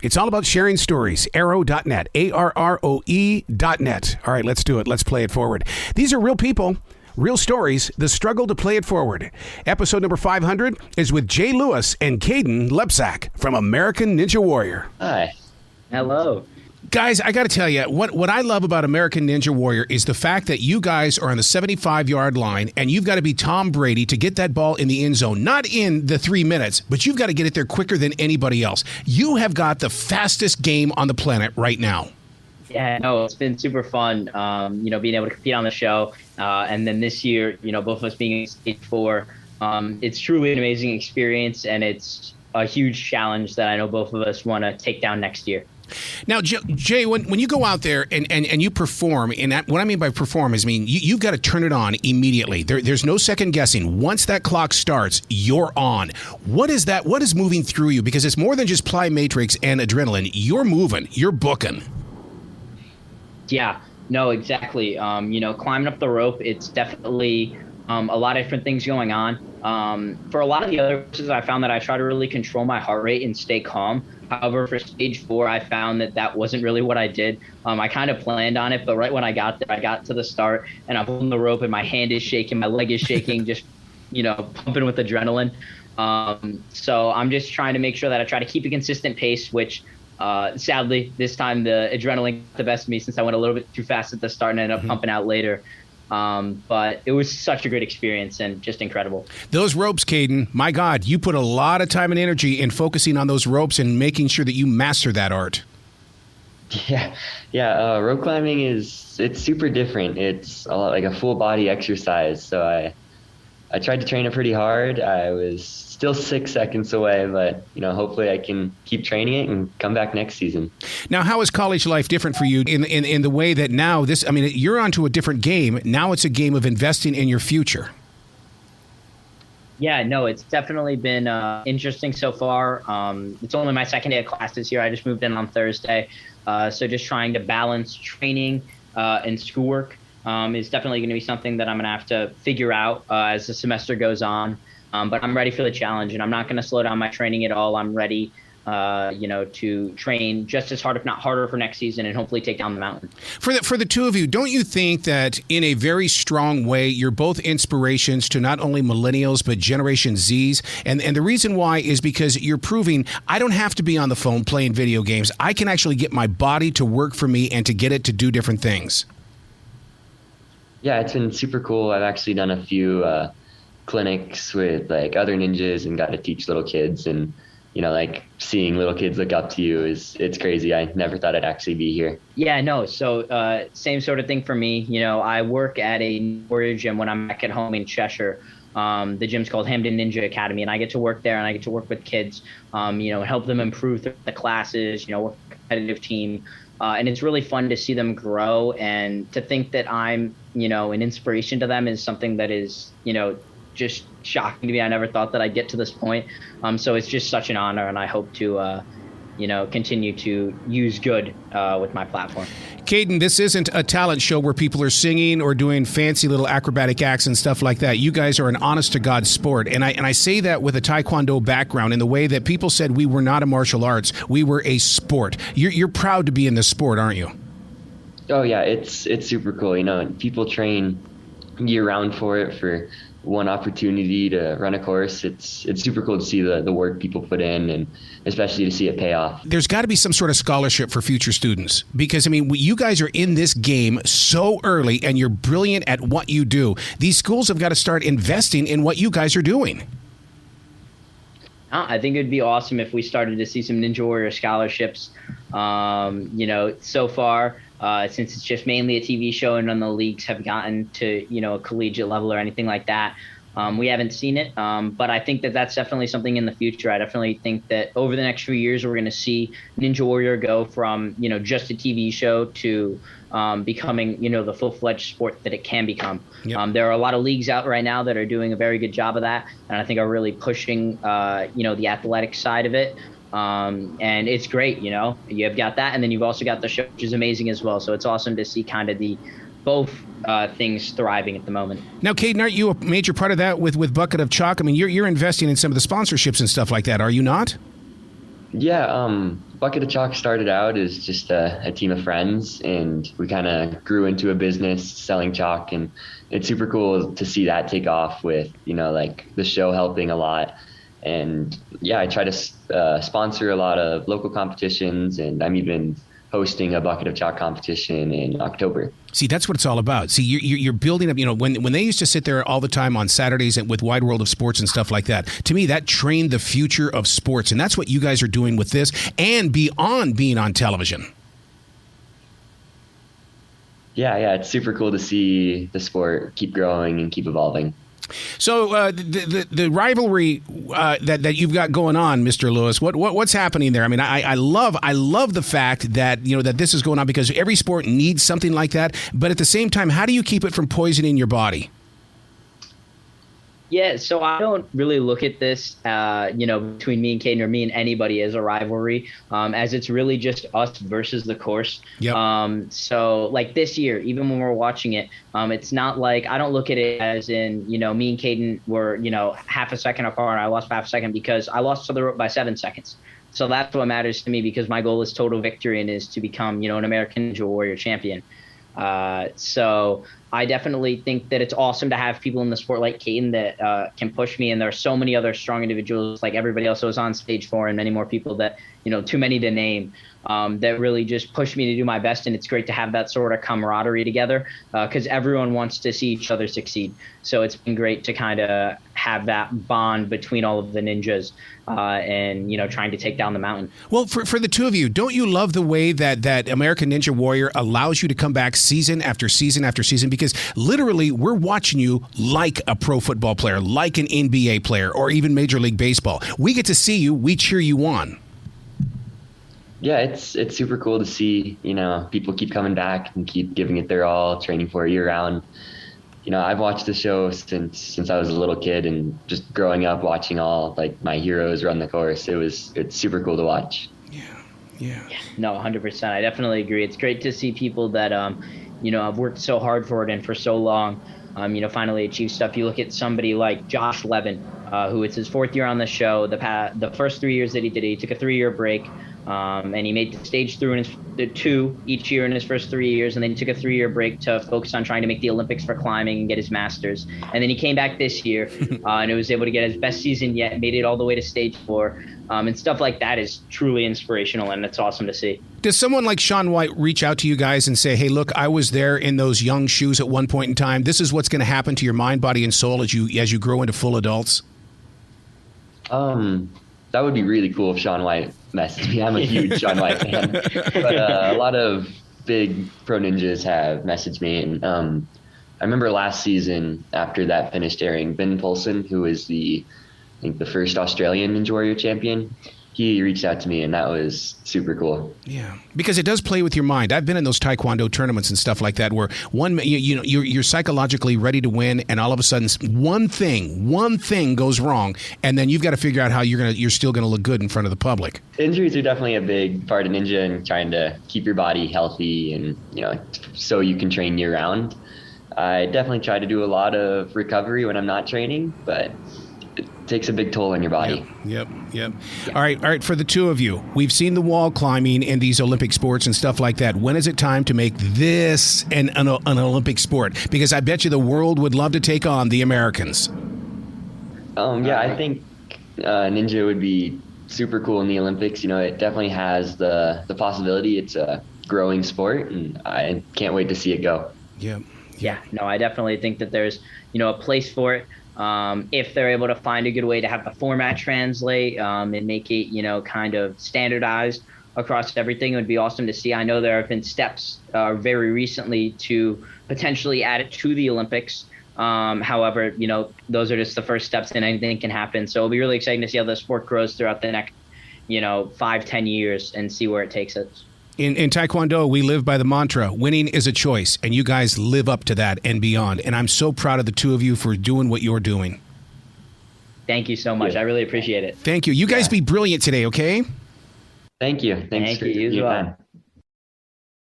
It's all about sharing stories. Arrow.net. ARROE.net. All right, let's do it. Let's play it forward. These are real people, real stories, the struggle to play it forward. Episode number 500 is with Jay Lewis and Kaden Lebsack from American Ninja Warrior. Hi. Hello. Guys, I got to tell you, what I love about American Ninja Warrior is the fact that you guys are on the 75-yard line, and you've got to be Tom Brady to get that ball in the end zone. Not in the 3 minutes, but you've got to get it there quicker than anybody else. You have got the fastest game on the planet right now. Yeah, no, it's been super fun, being able to compete on the show. And then this year, both of us being in stage 4, it's truly an amazing experience, and it's a huge challenge that I know both of us want to take down next year. Now, Jay, when you go out there and you perform, and what I mean by perform is you've got to turn it on immediately. There's no second guessing. Once that clock starts, you're on. What is that? What is moving through you? Because it's more than just plyometrics matrix and adrenaline. You're moving. You're booking. Yeah, no, exactly. Climbing up the rope, it's definitely a lot of different things going on. For a lot of the other courses, I found that I try to really control my heart rate and stay calm. However, for stage 4, I found that wasn't really what I did. I kind of planned on it, but right when I got there, I got to the start and I'm holding the rope and my hand is shaking, my leg is shaking, just, pumping with adrenaline. So I'm just trying to make sure that I try to keep a consistent pace, which sadly, this time the adrenaline got the best of me since I went a little bit too fast at the start and ended up pumping out later. But it was such a great experience and just incredible. Those ropes, Kayden, my God, you put a lot of time and energy in focusing on those ropes and making sure that you master that art. Yeah. Rope climbing it's super different. It's a lot like a full body exercise. So I tried to train it pretty hard. I was still 6 seconds away, but hopefully I can keep training it and come back next season. Now, how is college life different for you in the way that now you're onto a different game. Now it's a game of investing in your future. Yeah, no, it's definitely been interesting so far. It's only my second day of classes here. I just moved in on Thursday. So just trying to balance training and schoolwork is definitely going to be something that I'm going to have to figure out as the semester goes on. But I'm ready for the challenge, and I'm not going to slow down my training at all. I'm ready, to train just as hard, if not harder, for next season and hopefully take down the mountain. For the two of you, don't you think that in a very strong way, you're both inspirations to not only millennials, but Generation Zs? And the reason why is because you're proving I don't have to be on the phone playing video games. I can actually get my body to work for me and to get it to do different things. Yeah, it's been super cool. I've actually done a few clinics with like other ninjas and got to teach little kids, and seeing little kids look up to you it's crazy. I never thought I'd actually be here. Yeah, no. So same sort of thing for me. I work at a warrior gym when I'm back at home in Cheshire. The gym's called Hamden Ninja Academy, and I get to work there and I get to work with kids, help them improve through the classes, work with a competitive team. And it's really fun to see them grow, and to think that I'm, an inspiration to them is something that is, just shocking to me. I never thought that I'd get to this point. So it's just such an honor, and I hope to, continue to use good with my platform. Kayden, this isn't a talent show where people are singing or doing fancy little acrobatic acts and stuff like that. You guys are an honest-to-God sport. And I say that with a Taekwondo background in the way that people said we were not a martial arts. We were a sport. You're proud to be in this sport, aren't you? Oh, yeah. It's super cool. People train year-round for it, for one opportunity to run a course. It's super cool to see the work people put in, and especially to see it pay off. There's got to be some sort of scholarship for future students, because you guys are in this game so early and you're brilliant at what you do. These schools have got to start investing in what you guys are doing. I think it would be awesome if we started to see some Ninja Warrior scholarships. So far, since it's just mainly a TV show and none of the leagues have gotten to, a collegiate level or anything like that, we haven't seen it. But I think that that's definitely something in the future. I definitely think that over the next few years, we're going to see Ninja Warrior go from, just a TV show to becoming, the full-fledged sport that it can become. Yep. There are a lot of leagues out right now that are doing a very good job of that, and I think are really pushing, the athletic side of it. And it's great, you've got that, and then you've also got the show, which is amazing as well. So it's awesome to see kind of both things thriving at the moment. Now, Kayden, aren't you a major part of that with Bucket of Chalk? You're investing in some of the sponsorships and stuff like that, are you not? Yeah, Bucket of Chalk started out as just a team of friends, and we kind of grew into a business selling chalk, and it's super cool to see that take off with, like the show helping a lot. And yeah, I try to sponsor a lot of local competitions, and I'm even hosting a Bucket of Chalk competition in October. See, that's what it's all about. See, you're building up, when they used to sit there all the time on Saturdays with Wide World of Sports and stuff like that, to me, that trained the future of sports. And that's what you guys are doing with this and beyond being on television. Yeah, it's super cool to see the sport keep growing and keep evolving. So the rivalry that you've got going on, Mr. Lewis, what's happening there? I mean, I love the fact that that this is going on, because every sport needs something like that. But at the same time, how do you keep it from poisoning your body? Yeah, so I don't really look at this, between me and Kayden, or me and anybody, as a rivalry, as it's really just us versus the course. Yep. So like this year, even when we're watching it, it's not like, I don't look at it as in, me and Kayden were, half a second apart, and I lost by half a second, because I lost to the rope by 7 seconds. So that's what matters to me, because my goal is total victory and is to become, an American Ninja Warrior champion. So I definitely think that it's awesome to have people in the sport like Kayden that can push me. And there are so many other strong individuals like everybody else who was on stage for, and many more people that, too many to name, that really just push me to do my best. And it's great to have that sort of camaraderie together, because everyone wants to see each other succeed. So it's been great to kind of have that bond between all of the ninjas and, trying to take down the mountain. Well, for the two of you, don't you love the way that American Ninja Warrior allows you to come back season after season after season? Because literally we're watching you like a pro football player, like an NBA player, or even Major League Baseball. We get to see you. We cheer you on. Yeah, it's super cool to see, people keep coming back and keep giving it their all, training for it year round. I've watched the show since I was a little kid, and just growing up watching all like my heroes run the course. It's super cool to watch. Yeah. No, 100%. I definitely agree. It's great to see people that, have worked so hard for it and for so long, finally achieve stuff. You look at somebody like Josh Levin, who it's his 4th year on the show. The first 3 years that he did, he took a 3-year break. And he made the stage through in his 2 each year in his first 3 years, and then he took a 3-year break to focus on trying to make the Olympics for climbing and get his master's. And then he came back this year and was able to get his best season yet, made it all the way to stage 4. And stuff like that is truly inspirational, and it's awesome to see. Does someone like Shaun White reach out to you guys and say, hey, look, I was there in those young shoes at one point in time. This is what's going to happen to your mind, body, and soul as you grow into full adults? That would be really cool if Shaun White messaged me. I'm a huge Shaun White fan. But a lot of big pro ninjas have messaged me. And I remember last season, after that finished airing, Ben Polson, who is the first Australian Ninja Warrior champion, he reached out to me, and that was super cool. Yeah, because it does play with your mind. I've been in those Taekwondo tournaments and stuff like that, where you're psychologically ready to win, and all of a sudden one thing goes wrong, and then you've got to figure out how you're still gonna look good in front of the public. Injuries are definitely a big part of ninja, and trying to keep your body healthy, and so you can train year round. I definitely try to do a lot of recovery when I'm not training, but it takes a big toll on your body. Yep. All right. For the two of you, we've seen the wall climbing in these Olympic sports and stuff like that. When is it time to make this an Olympic sport? Because I bet you the world would love to take on the Americans. I think ninja would be super cool in the Olympics. It definitely has the possibility. It's a growing sport, and I can't wait to see it go. Yeah. No, I definitely think that there's, a place for it. If they're able to find a good way to have the format translate and make it, kind of standardized across everything, it would be awesome to see. I know there have been steps very recently to potentially add it to the Olympics. However, those are just the first steps, and anything can happen. So it'll be really exciting to see how the sport grows throughout the next, 5-10 years, and see where it takes us. In Taekwondo, we live by the mantra, winning is a choice, and you guys live up to that and beyond. And I'm so proud of the two of you for doing what you're doing. Thank you so much. I really appreciate it. Thank you. You guys be brilliant today, okay? Thank you. Thanks Thank for you. your time.